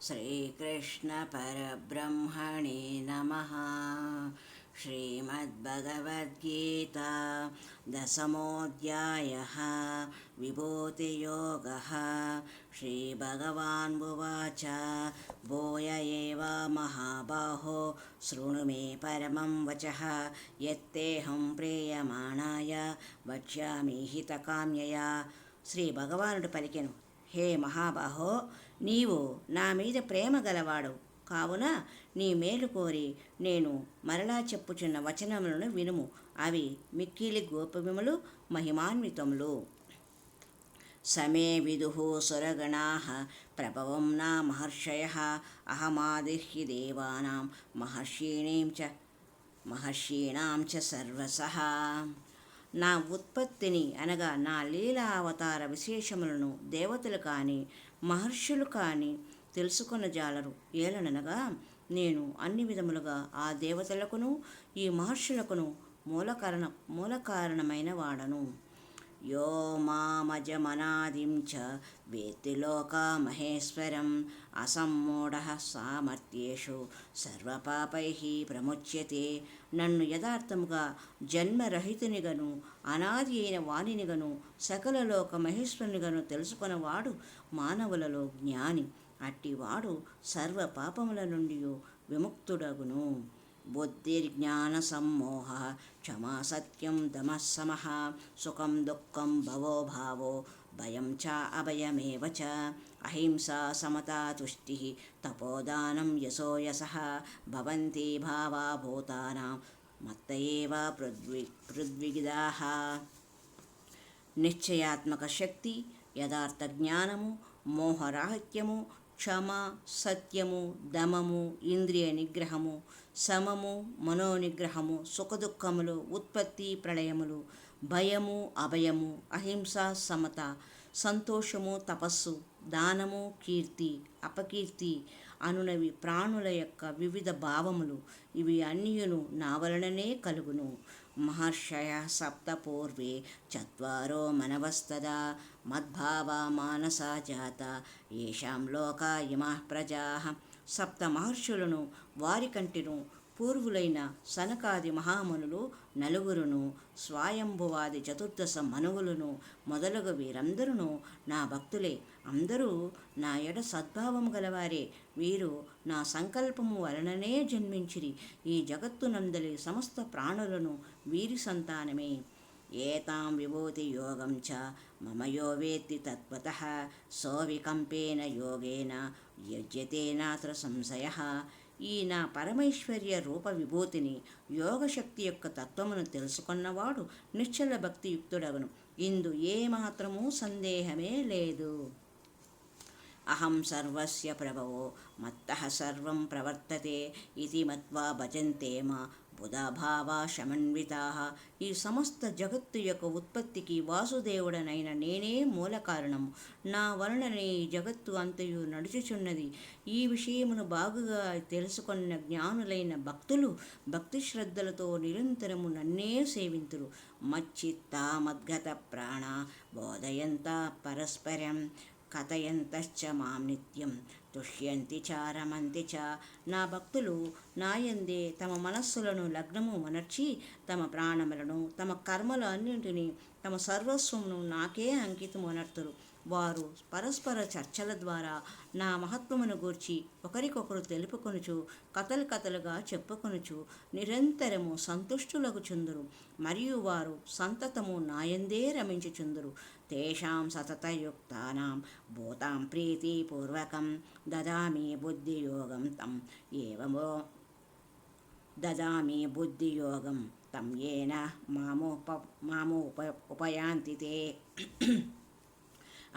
श्रीकृष्णपरब्रह्मणे नमः। श्रीमद्भगवद्गीता दशमोऽध्यायः विभूतियोगः। श्रीभगवानुवाच भूय एव महाबाहो शृणु मे परमं वचः यत्तेऽहं प्रीयमाणाय वक्ष्यामि हितकाम्यया। శ్రీ భగవానుడు పలికెను, హే మహాబాహో, నీవు నా మీద ప్రేమ గలవాడు కావున నీ మేలు కోరి నేను మరలా చెప్పుచున్న వచనములను వినుము. అవి మిక్కిలి గోపవిములు మహిమాన్వితములు. సమే విదుః సురగణాః ప్రభవం నా మహర్షయః అహమాదిహ్య దేవానాం మహర్షీణాం చ సర్వసః. నా ఉత్పత్తిని అనగా నా లీలా అవతార విశేషములను దేవతలు కానీ మహర్షులు కానీ తెలుసుకొన జాలరు. ఏలననగా నేను అన్ని విధములుగా ఆ దేవతలకును ఈ మహర్షులకును మూల కారణమైన వాడను. యో మామజమనాదిం చ వేత్తి లోకమహేశ్వరం అసమ్మూఢః సామర్థ్యేషు సర్వపాపైః ప్రముచ్యతే. నన్ను యథార్థముగా జన్మరహితునిగను అనాది అయిన వాణినిగను సకల లోక మహేశ్వరునిగను తెలుసుకొనవాడు మానవులలో జ్ఞాని. అట్టివాడు సర్వ పాపముల నుండి విముక్తుడగును. బుద్ధిర్జ్ఞాన సమ్మోహ క్షమా సత్యం దమః సమః సుఖం దుఃఖం భవో భావో భయం చ అభయమేవ చ అహింసా సమతా తుష్టిః తపోదానం యశో యశః భవంతి భావా భూతానాం మత్త ఏవ పృథ్వీవిదాః. నిశ్చయాత్మక శక్తి, యథార్థ జ్ఞానము, మోహరాహిత్యము, క్షమ, సత్యము, దమము, ఇంద్రియ నిగ్రహము, సమము, మనోనిగ్రహము, సుఖదుఖములు, ఉత్పత్తి ప్రళయములు, భయము, అభయము, అహింస, సమత, సంతోషము, తపస్సు, దానము, కీర్తి, అపకీర్తి అనునవి ప్రాణుల యొక్క వివిధ భావములు. ఇవి అన్నియును నా వలననే కలుగును. మహర్షయ సప్త పూర్వే చత్వారో మనవస్తదా మద్భావా మానసా జాత ఏషాం లోకా ఇమాః ప్రజాః. సప్త మహర్షులను వారికంటెను పూర్వులైన సనకాది మహామునులు నలుగురును, స్వయంభువాది చతుర్దశ మనువులను మొదలగు వీరందరూ నా భక్తులే. అందరూ నా ఎడ సద్భావము గలవారే. వీరు నా సంకల్పము వలననే జన్మించిరి. ఈ జగత్తునందలి సమస్త ప్రాణులను వీరి సంతానమే. ఏతాం విభూతి యోగం చ మమ యో వేత్తి తత్వతః సోవికంపేన యోగేన యజ్యతే నాత్ర సంశయః. ఈ నా పరమైశ్వర్య రూప విభూతిని యోగశక్తి యొక్క తత్వమును తెలుసుకున్నవాడు నిశ్చల భక్తియుక్తుడగును. ఇందు ఏమాత్రమూ సందేహమే లేదు. అహం సర్వస్య ప్రభవో మత్తః సర్వం ప్రవర్తతే ఇతి మత్వా భజంతే మా బుధాభావా సమన్వితాః. ఈ సమస్త జగత్తు యొక్క ఉత్పత్తికి వాసుదేవుడనైన నేనే మూల కారణము. నా వలననే ఈ జగత్తు అంతయు నడుచుచున్నది. ఈ విషయమును బాగుగా తెలుసుకున్న జ్ఞానులైన భక్తులు భక్తి శ్రద్ధలతో నిరంతరము నన్నే సేవింతురు. మచ్చిత్తా మద్గత ప్రాణ బోధయంత పరస్పరం కథయంతశ్చ మాం నిత్యం తుష్యంతి చ రమంతి చ. నా భక్తులు నాయందే తమ మనస్సులను లగ్నము అనర్చి తమ ప్రాణములను తమ కర్మలు అన్నింటినీ తమ సర్వస్వమును నాకే అంకితము అనర్తురు. వారు పరస్పర చర్చల ద్వారా నా మహత్వమును గూర్చి ఒకరికొకరు తెలుపుకొనుచు కథలుగా చెప్పుకొనుచు నిరంతరము సంతుష్టులగుచుందురు. మరియు వారు సంతతము నాయందే రమించుచుందురు. తేషాం సతతయుక్తానాం భూతాం ప్రీతిపూర్వకం దదామి బుద్ధియోగం తం ఏన ఉపయాంతి తే.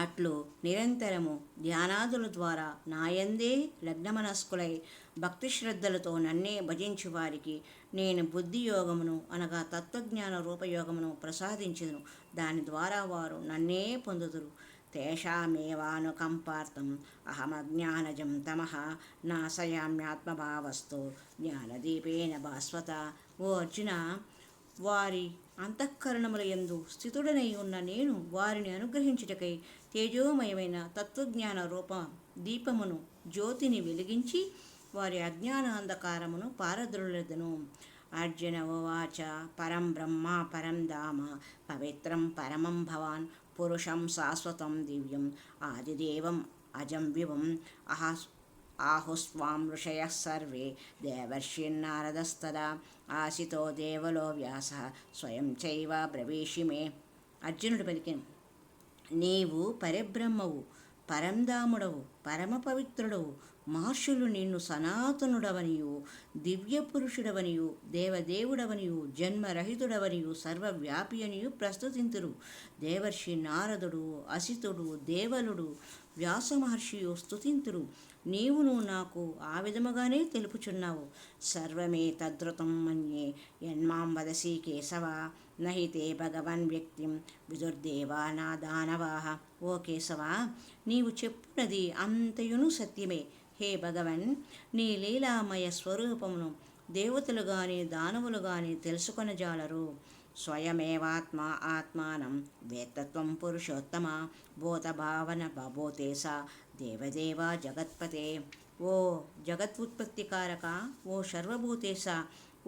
అట్లు నిరంతరము ధ్యానాదుల ద్వారా నాయందే లగ్నమనస్కులై భక్తి శ్రద్ధలతో నన్నే భజించు వారికి నేను బుద్ధియోగమును అనగా తత్వజ్ఞాన రూపయోగమును ప్రసాదించుదును. దాని ద్వారా వారు నన్నే పొందుదురు. తేషామేవానుకంపార్థం అహమజ్ఞానజం తమః నాశయామ్యాత్మభావస్థో జ్ఞానదీపేన భాస్వత. ఓ అర్జున, వారి అంతఃకరణముల యందు స్థితుడనై ఉన్న నేను వారిని అనుగ్రహించుటకై తేజోమయమైన తత్వజ్ఞాన రూప దీపమును జ్యోతిని వెలిగించి వారి అజ్ఞాన అంధకారమును పారద్రోలెదను. అర్జున ఉవాచ పరం బ్రహ్మ పరం ధామ పవిత్రం పరమం భవాన్ పురుషం శాశ్వతం దివ్యం ఆదిదేవం అజం వివం ఆహుస్వాం ఋషయః సర్వే దేవర్షిన్నారదస్తదా ఆసితో దేవలో వ్యాస స్వయం చైవ బ్రవీషి మే. అర్జునుడు పలికెను, నీవు పరిబ్రహ్మవు, పరంధాముడవు, పరమ పవిత్రుడవు. మహర్షులు నిన్ను సనాతనుడవనియు దివ్య పురుషుడవనియు దేవదేవుడవనియు జన్మరహితుడవనియు సర్వవ్యాపి అనియు ప్రస్తుతింతురు. దేవర్షి నారదుడు, అసితుడు, దేవలుడు, వ్యాస మహర్షియు స్తుతింతురు. నీవును నాకు ఆ విధముగానే తెలుపుచున్నావు. సర్వమే తద్రుతం మన్యే యన్మాం వదసి కేశవ నహి తే భగవన్ వ్యక్తిం విదుర్దేవా నా దానవాహ. ఓ కేశవ, నీవు చెప్పున్నది అంతయును సత్యమే. హే భగవన్, నీ లీలామయ స్వరూపమును దేవతలు గాని దానవులు గాని తెలుసుకొనజాలరు. స్వయమేవాత్మ ఆత్మానం వేత్తత్వం పురుషోత్తమ భూతభావన బభూతేశ దేవదేవ జగత్పతే. ఓ జగత్వుత్పత్తికారక, ఓ సర్వభూతేశ,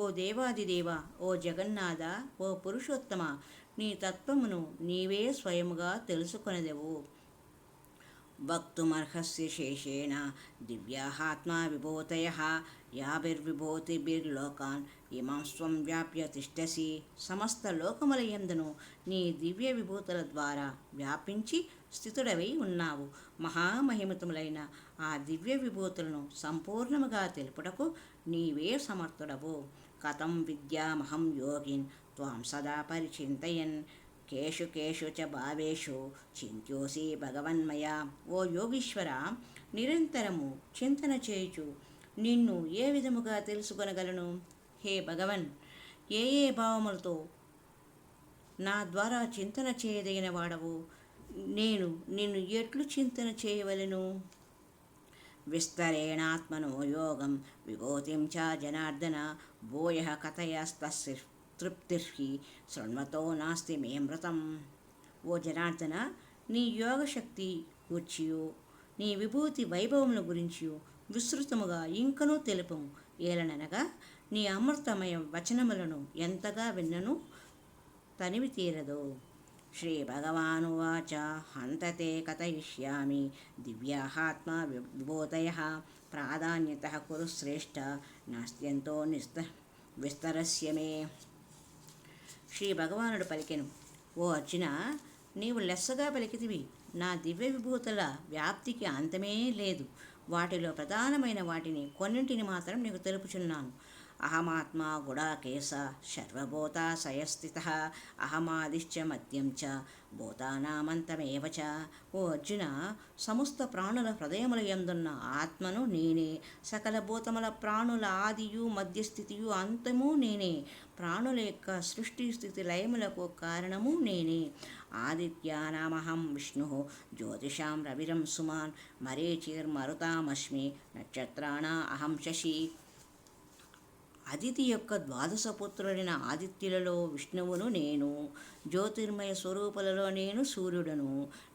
ఓ దేవాదిదేవ, ఓ జగన్నాథ, ఓ పురుషోత్తమ, నీ తత్వమును నీవే స్వయముగా తెలుసుకొనదెవు. వక్తుమర్హస్య శేషేణ దివ్యాహాత్మా విభూతయః యాభిర్విభూతిభిర్లోకాన్ ఇమాం స్వం వ్యాప్య తిష్టసి. సమస్త లోకముల యందును నీ దివ్య విభూతుల ద్వారా వ్యాపించి స్థితుడవై ఉన్నావు. మహామహిమతులైన ఆ దివ్య విభూతులను సంపూర్ణముగా తెలుపుటకు నీవే సమర్థుడవు. కథం విద్యామహం యోగిన్ త్వాం సదా పరిచింతయన్ కేషు కేషు చ భావేషు చింత్యోసి భగవన్మయా. ఓ యోగీశ్వర, నిరంతరము చింతన చేయుచు నిన్ను ఏ విధముగా తెలుసుకొనగలను? హే భగవన్, ఏ ఏ భావములతో నా ద్వారా చింతన చేయదగిన వాడవు? నేను నిన్ను ఎట్లు చింతన చేయవలెను? విస్తరేణాత్మనో యోగం విభూతిం చ జనార్దన భూయః కథయస్తస్య తృప్తిర్హి శృణ్వతో నాస్తి మే మృతం. ఓ జనార్దన, నీ యోగశక్తి గూర్చియు నీ విభూతి వైభవముల గురించియు విస్తృతముగా ఇంకనూ తెలుపము. ఏలననగా నీ అమృతమయ వచనములను ఎంతగా విన్నను తనివి తీరదు. శ్రీ భగవానువాచ హంతతే కథయిష్యామి దివ్యాహాత్మ విభూతయః ప్రాధాన్యతః కురు శ్రేష్ఠ నాస్త్యంతో విస్తరస్య మే. శ్రీ భగవానుడు పలికెను, ఓ అర్జున, నీవు లెస్సగా పలికితివి. నా దివ్య విభూతుల వ్యాప్తికి అంతమే లేదు. వాటిలో ప్రధానమైన వాటిని కొన్నింటిని మాత్రం నీకు తెలుపుచున్నాను. అహమాత్మా గుడాకేశ సర్వభూతాశయస్థితః అహమాదిశ్చ మద్యం చ భూతానామంతమేవ చ. ఓ అర్జున, సమస్త ప్రాణుల హృదయముల యందున్న ఆత్మను నేనే. సకల భూతముల ప్రాణుల ఆదియు మధ్యస్థితియు అంతము నేనే. ప్రాణుల యొక్క సృష్టి స్థితి లయములకు కారణము నేనే. ఆదిత్యానామహం విష్ణు జ్యోతిషాం రవిరం సుమాన్ మరీచిర్మరుతామస్మి నక్షత్రాణా అహం శశి. అదితి యొక్క ద్వాదశ పుత్రులైన ఆదిత్యులలో విష్ణువును నేను. జ్యోతిర్మయ స్వరూపులలో నేను సూర్యుడను.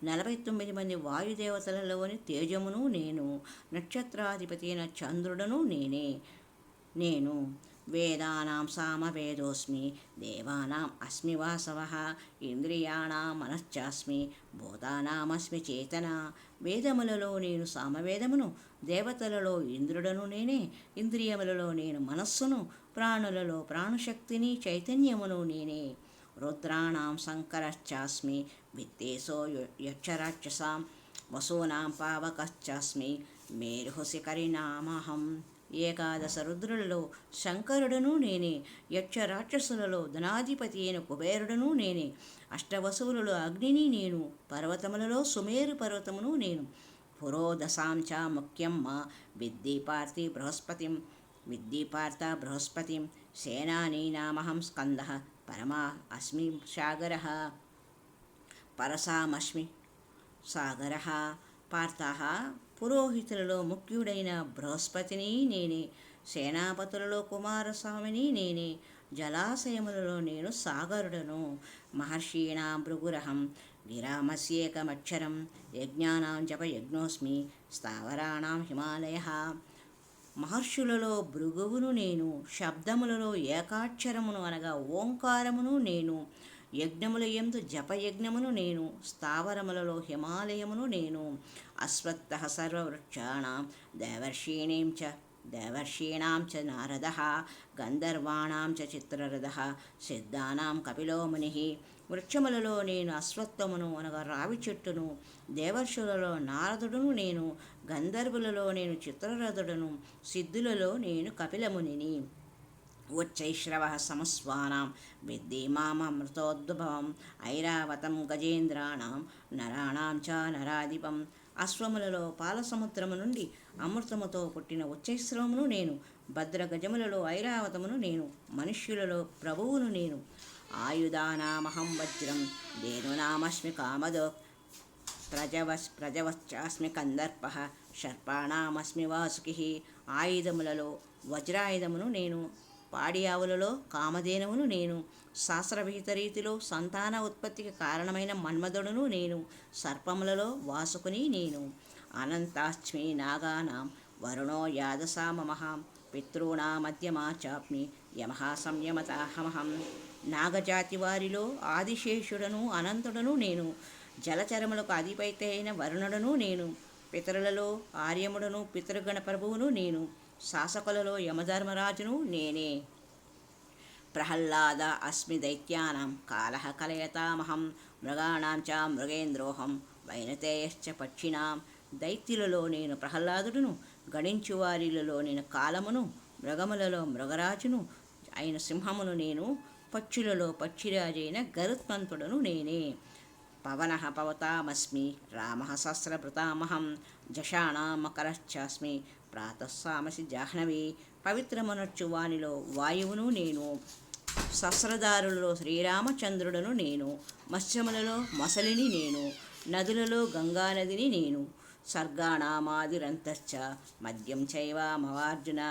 49 మంది వాయుదేవతలలోని తేజమును నేను. నక్షత్రాధిపతి అయిన చంద్రుడను నేను వేదానాం సామవేదోస్మి దేవానాం అస్మి వాసవః ఇంద్రియాణాం మనశ్చాస్మి భూతానామస్మి చేతన. వేదములలో నేను సామవేదమును, దేవతలలో ఇంద్రుడను నేనే, ఇంద్రియములలో నేను మనస్సును, ప్రాణులలో ప్రాణశక్తిని చైతన్యమును నేనే. రుద్రాణాం శంకరశ్చాస్మి విత్తేశో యక్షరాక్షసాం వసూనాం పావకశ్చాస్మి మేరుఃశిఖరిణామహం. 11 రుద్రులలో శంకరుడను నేనే. యక్షరాక్షసులలో ధనాధిపతి అయిన కుబేరుడను నేనే. అష్టవసువులలో అగ్నిని నేను. పర్వతములలో సుమేరు పర్వతమును నేను. పురోదశాం చ ముఖ్యం మా విద్ధి పార్థ బృహస్పతిం సేనానీనామహం స్కందః పరమా అస్మి సాగరః పరసామస్మి సాగరః. పార్థః, పురోహితులలో ముఖ్యుడైన బృహస్పతిని నేనే. సేనాపతులలో కుమారస్వామిని నేనే. జలాశయములలో నేను సాగరుడను. మహర్షీణాం భృగురహం గిరామస్యేకమక్షరం యజ్ఞానాం జప యజ్ఞోస్మి స్థావరాణాం హిమాలయ. మహర్షులలో భృగువును నేను, శబ్దములలో ఏకాక్షరమును అనగా ఓంకారమును నేను, యజ్ఞముల యందు జపయజ్ఞమును నేను, స్థావరములలో హిమాలయమును నేను. అశ్వత్థ సర్వవృక్షాణం దేవర్షీణాం చ నారద గంధర్వాణాం చ చిత్రరథ సిద్ధానాం కపిలో ముని. వృక్షములలో నేను అశ్వత్థమును అనగా రావి చెట్టును, దేవర్షులలో నారదుడును నేను, గంధర్వులలో నేను చిత్రరథుడను, సిద్ధులలో నేను కపిలమునిని. ఉచ్చైశ్రవ సమస్వానాం విద్ధి మామృతోద్భవం ఐరావతం గజేంద్రాణం నరాణాం చ నరాధిపం. అశ్వములలో పాలసముద్రము నుండి అమృతముతో పుట్టిన ఉచ్చైశ్రవమును నేను, భద్రగజములలో ఐరావతమును నేను, మనుష్యులలో ప్రభువును నేను. ఆయుధానామహం వజ్రం ధేనునామస్మి కామదో ప్రజవశ్చాస్మి కందర్ప సర్పాణామస్మి వాసుకి. ఆయుధములలో వజ్రాయుధమును నేను, పాడి ఆవులలో కామధేనువును నేను, శాస్త్రవిహిత రీతిలో సంతాన ఉత్పత్తికి కారణమైన మన్మధుడును నేను, సర్పములలో వాసుకుని నేను. అనంతాస్మి నాగానాం వరుణో యాదసామహ పితॄణామధ్యమా చాప్మి యమః సంయమతాహమహం. నాగజాతి వారిలో ఆదిశేషుడను అనంతుడను నేను, జలచరములకు అధిపతి అయిన వరుణుడను నేను, పితరులలో ఆర్యముడను పితృగణ ప్రభువును నేను, శాసకులలో యమధర్మరాజును నేనే. ప్రహ్లాద అస్మి దైత్యానాం కాలః కలయతామహం మృగాణాం చ మృగేంద్రోహం వైనతేయశ్చ పక్షిణాం. దైత్యులలో నేను ప్రహ్లాదుడును, గణించు వారిలలో నేను కాలమును, మృగములలో మృగరాజును అయిన సింహమును నేను, పక్షులలో పక్షిరాజైన గరుత్మంతుడను నేనే. పవనః పవతామస్మి రామః సహస్రభృతామహం జషాణామకరశ్చాస్మి ప్రాతస్సామసి జాహ్నవి. పవిత్రమనర్చు వానిలో వాయువును నేను, సహస్రధారులలో శ్రీరామచంద్రుడను నేను, మత్స్యములలో మొసలిని నేను, నదులలో గంగానదిని నేను. సర్గాణామాదిరంతశ్చ మద్యం చైవామవార్జున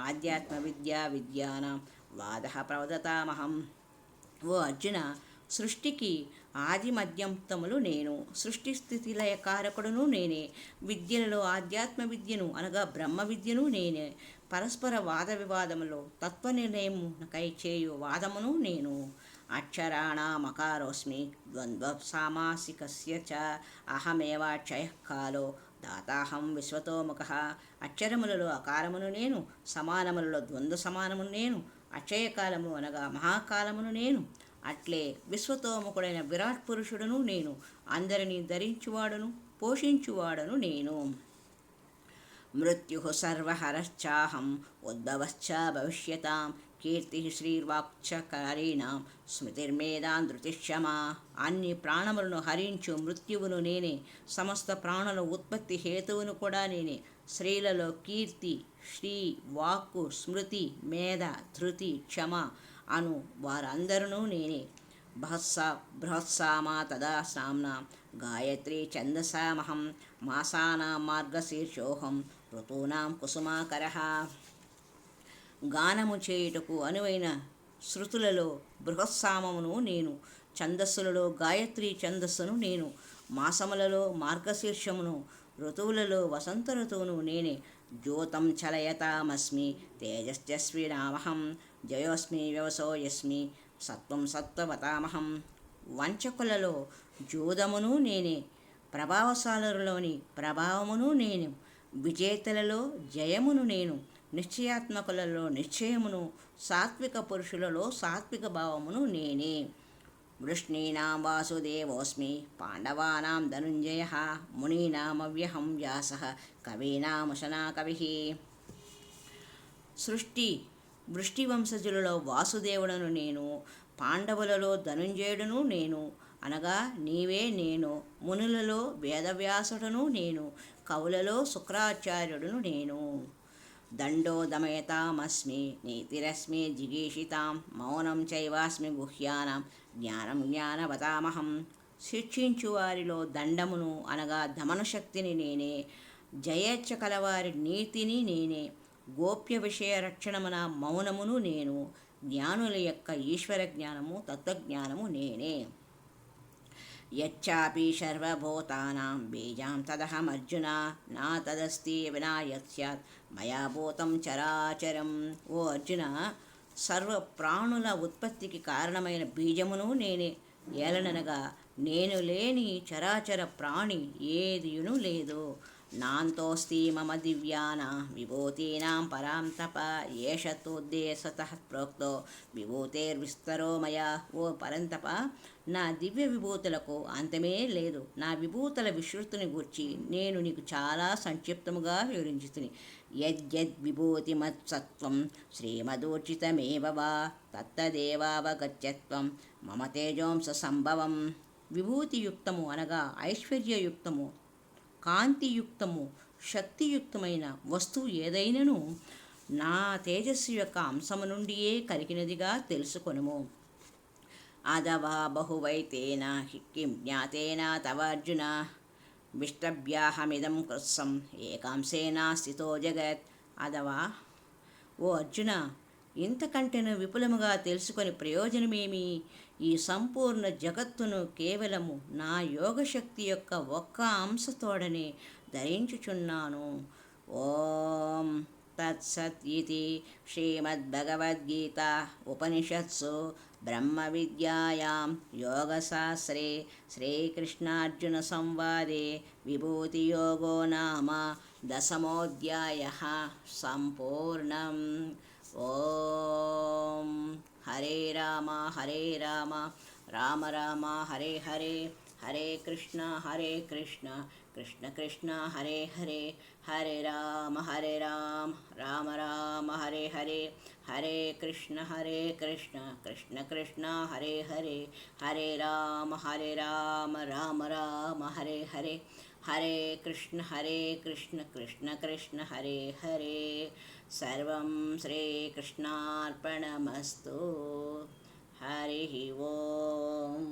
ఆధ్యాత్మ విద్యా విద్యానాం వాదః ప్రవదతామహం. ఓ అర్జున, సృష్టికి ఆది మధ్యంతములు నేను, సృష్టి స్థితి లయకారకుడును నేనే. విద్యలలో ఆధ్యాత్మ విద్యను అనగా బ్రహ్మ విద్యను నేనే. పరస్పర వాద వివాదములో తత్వనిర్ణయమునకై చేయు వాదమును నేను. అక్షరాణమకారోస్మి ద్వంద్వ సామాసికస్య చ అహమేవాక్షయ కాలో దాతాహం విశ్వతోముఖ. అక్షరములలో అకారమును నేను, సమానములలో ద్వంద్వ సమానమును నేను, అక్షయకాలము అనగా మహాకాలమును నేను. అట్లే విశ్వతోముఖుడైన విరాట్ పురుషుడును నేను, అందరినీ ధరించువాడును పోషించువాడను నేను. మృత్యు సర్వహరశ్చాహం ఉద్భవశ్చ భవిష్యతాం కీర్తి శ్రీర్వాక్చకారీణాం స్మృతిర్మేధాన్ ధృతిక్షమా. అన్ని ప్రాణములను హరించు మృత్యువును నేనే, సమస్త ప్రాణుల ఉత్పత్తి హేతువును కూడా నేనే. స్త్రీలలో కీర్తి, శ్రీ, వాక్కు, స్మృతి, మేధ, ధృతి, క్షమ అను వారందరూ నేనే. బృహత్సామా తదా సామ్నాం గాయత్రీ ఛందసామహం మాసానాం మార్గశీర్షోహం ఋతూనాం కుసుమాకరః. గానము చేయుటకు అనువైన శృతులలో బృహత్సామమును నేను, ఛందస్సులలో గాయత్రీ ఛందస్సును నేను, మాసములలో మార్గశీర్షమును, ఋతువులలో వసంత ఋతువును నేనే. జ్యోతం చలయతామస్మి తేజస్యస్వినామహం జయోస్మి వ్యవసోయస్మి సత్వం సత్వవతామహం. వంచకులలో జోదమును నేనే, ప్రభావశాలులలోని ప్రభావమును నేను, విజేతలలో జయమును నేను, నిశ్చయాత్మకులలో నిశ్చయమును, సాత్విక పురుషులలో సాత్విక భావమును నేనే. వృష్ణీనాం వాసుదేవోస్మి పాండవానాం ధనుంజయః మునీనామవ్యహం వ్యాసః కవీనాముశనా కవిః. వృష్టి వంశజులలో వాసుదేవుడను నేను, పాండవులలో ధనుంజయుడును నేను అనగా నీవే నేను, మునులలో వేదవ్యాసుడును నేను, కవులలో శుక్రాచార్యుడును నేను. దండో దమయతామస్మి నీతిరస్మి జిగీషితాం మౌనం చైవాస్మి గుహ్యానాం జ్ఞానం జ్ఞానవతామహం. శిక్షించు వారిలో దండమును అనగా దమనశక్తిని నేనే, జయేచ్ఛ కలవారి నీతిని నేనే, గోప్య విషయ రక్షణమున మౌనమును నేను, జ్ఞానుల యొక్క ఈశ్వర జ్ఞానము, తత్వజ్ఞానము నేనే. యచ్చాపి సర్వభూతానాం బీజం తదహమర్జున నా తదస్తి వినా యత్ స్యాత్ మయా భూతం చరాచరం. ఓ అర్జున, సర్వ ప్రాణుల ఉత్పత్తికి కారణమైన బీజమును నేనే. ఏలననగా నేను లేని చరాచర ప్రాణి ఏదియును లేదు. నాంతోస్తి మమ దివ్యానా విభూతీనాం పరాం తప ఏష తోద్దేశతః ప్రోక్తో విభూతేర్విస్తరో మయా. ఓ పరంతప, నా దివ్య విభూతులకు అంతమే లేదు. నా విభూతుల విశ్రుతిని గూర్చి నేను నీకు చాలా సంక్షిప్తముగా వివరించుతుని. యద్యద్విభూతిమత్సత్వం శ్రీమదూర్జితమేవ వా తత్తదేవావగత్యత్వం మమ తేజోంస సంభవం. విభూతియుక్తము అనగా ఐశ్వర్యయుక్తము, కాంతియుక్తము, శక్తియుక్తమైన వస్తువు ఏదైనను నా తేజస్సు యొక్క అంశము నుండియే కలిగినదిగా తెలుసుకొనుము. అథవా బహువైతేన కిం జ్ఞాతేన తవ అర్జున విష్టభ్యాహమిదం కృత్సం ఏకాంశేన స్థితో జగత్. అథవా ఓ అర్జున, ఇంతకంటేను విపులముగా తెలుసుకొని ప్రయోజనమేమి? ఈ సంపూర్ణ జగత్తును కేవలము నా యోగశక్తి యొక్క ఒక్క అంశతోడనే ధరించుచున్నాను. ఓం తత్సత్ ఇతి శ్రీమద్భగవద్గీత ఉపనిషత్సు బ్రహ్మ విద్యాయాం యోగశాస్త్రే శ్రీకృష్ణార్జున సంవాదే విభూతియోగో నామ దశమోऽధ్యాయః సంపూర్ణం. ఓం హరే రామ హరే రామ రామ రామ హరే హరే, హరే కృష్ణ కృష్ణ కృష్ణ హరే హరే, హరే రామ రామ రామ హరే హరే, హరే కృష్ణ కృష్ణ కృష్ణ హరే హరే, హరే రామ రామ రామ హరే హరే, హరే కృష్ణ కృష్ణ కృష్ణ హరే హరే. సర్వం శ్రీకృష్ణార్పణమస్తు. హరి ఓం.